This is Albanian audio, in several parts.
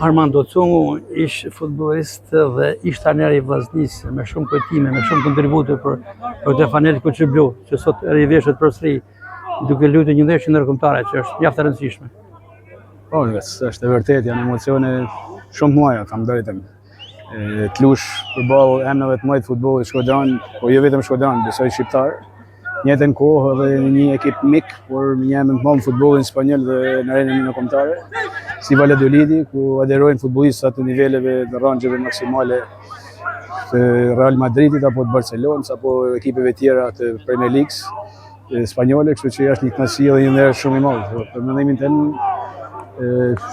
Armando Cungu ish futbollist dhe ish trajner i Vllaznisë me shumë kujtime, me shumë kontribute për këtë fanel Kuçi Blu, që sot riveshet përsëri duke luajtur një ndeshje ndërkombëtare që është mjaft e rëndësishme. Po, është e vërtetë, janë emocione shumë të mëdha, kam drejtën. Të lush përballë emrave të mëdha të futbollit shkodran, po jo vetëm shkodran, besoj shqiptar. Në njëjtën kohë edhe një ekip mik, por një emër të madh në futbollin spanjoll dhe në arenën ndërkombëtare, si Valladolidi, ku aderojnë futbollistë të niveleve dhe rangjeve maksimale të Real Madridit apo të Barcelonës apo ekipeve tjera të Premier Leagues spanjolle, kështu që është një kënaqësi dhe një ndër shumë i madh. Për mendimin tim,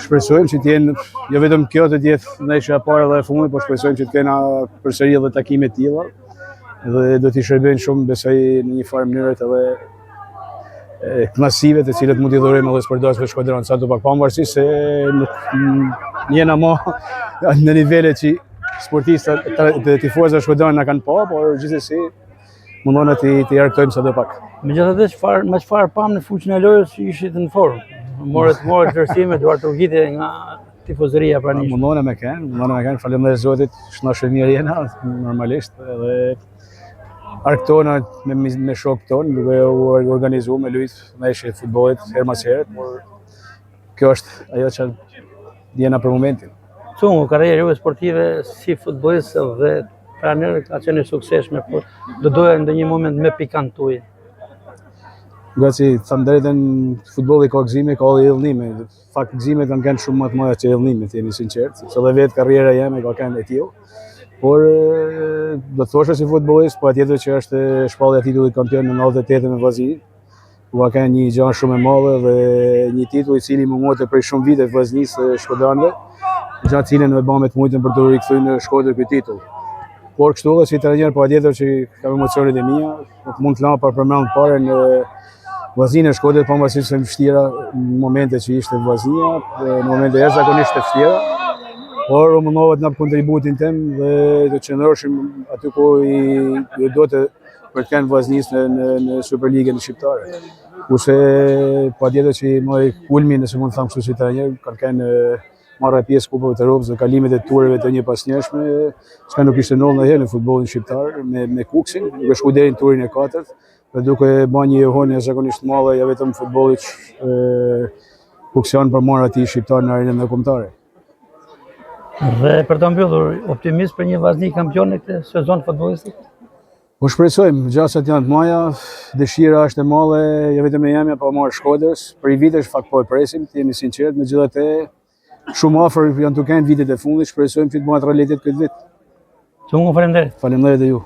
shpresojmë që të jenë jo vetëm kjo të jetë ndeshja e parë dhe e fundit, por shpresojmë që të kena përsëri edhe takime të tilla dhe do t'i shërbejnë shumë, besoj, në një farë mënyrë edhe kënaqësive të cilët mund t'i dhurojmë edhe sportësve shkodran, sa do pak pavarësisht se nuk jena më në nivelet që sportistat dhe tifozët shkodran na kanë pa, por gjithsesi mundona t'i argëtojmë sa do pak. Megjithatë, me çfarë pam në fuqin e lojës që ishit në formë. Morët vlerësime, duart rrugite nga tifozëria pranishme. Mundona me kanë, faleminderit Zotit, shnoshë mirë jena normalisht edhe argëtona me shokët tonë, duke u organizuar me lujtë ndeshje të futbollit her mas here, por kjo është ajo që jena për momentin. Cungu, karrierë juaj sportive si futbollist dhe trajner ka qenë e suksesshme, por do doja në një moment me pikant tuaj. Gaci, tham drejtën, futbolli ka gëzime, ka edhe ellnime. Fakt gëzimet kanë qenë shumë më të mëdha se ellnimet, jemi sinqert, sepse edhe vetë karriera jeme ka qenë e tillë. Por do të thosha si futbollist, po atjetër që është shpallja e titullit kampion në 98 me Vllaznin, ku ka qenë një gjë shumë e madhe dhe një titull i cili mungote prej shumë vite Vllaznisë dhe shkodranëve, gjatë cilën e bëmë të mujtën për të rikthyer në Shkodër ky titull. Por kështu edhe si trajner, po atjetër që kam emocionet e mia, mund të lëma përmend parë në Vllaznia e Shkodrës, pavarësisht se vështira në momente që ishte Vllaznia, në momente jashtëzakonisht të vështira. Por u mundova të jap kontributin tim dhe të qëndroshim aty ku i do të për të kenë Vllaznisë në Superligën shqiptare. Kurse patjetër që moj kulmi, nëse mund të them kështu si trajner, kanë qenë marrja pjesë Kupave të Europës dhe kalimet e tureve të njëpasnjëshme, çka nuk ishte ndodhur ndonjëherë në futbollin shqiptar me Kuksin, duke shkuar deri në turin e 4 dhe duke bërë një johonje zakonisht madhe jo vetëm futbollit kuksion për marrë atij shqiptar në arenën ndërkombëtare. Dhe për të mbyllur, optimist për një Vllaznia kampione këtë sezon futbollistik? Po shpresojmë, gjasat janë të mëdha, dëshira është e madhe, jo vetëm e jemja, po marrë Shkodrës. Për i vitesh fakt po e presim, të jemi sinqert, megjithatë shumë afër janë të kenë vitet e fundit, shpresojmë që të bëhet realitet këtë vit. Cungu, faleminderit. Faleminderit e ju.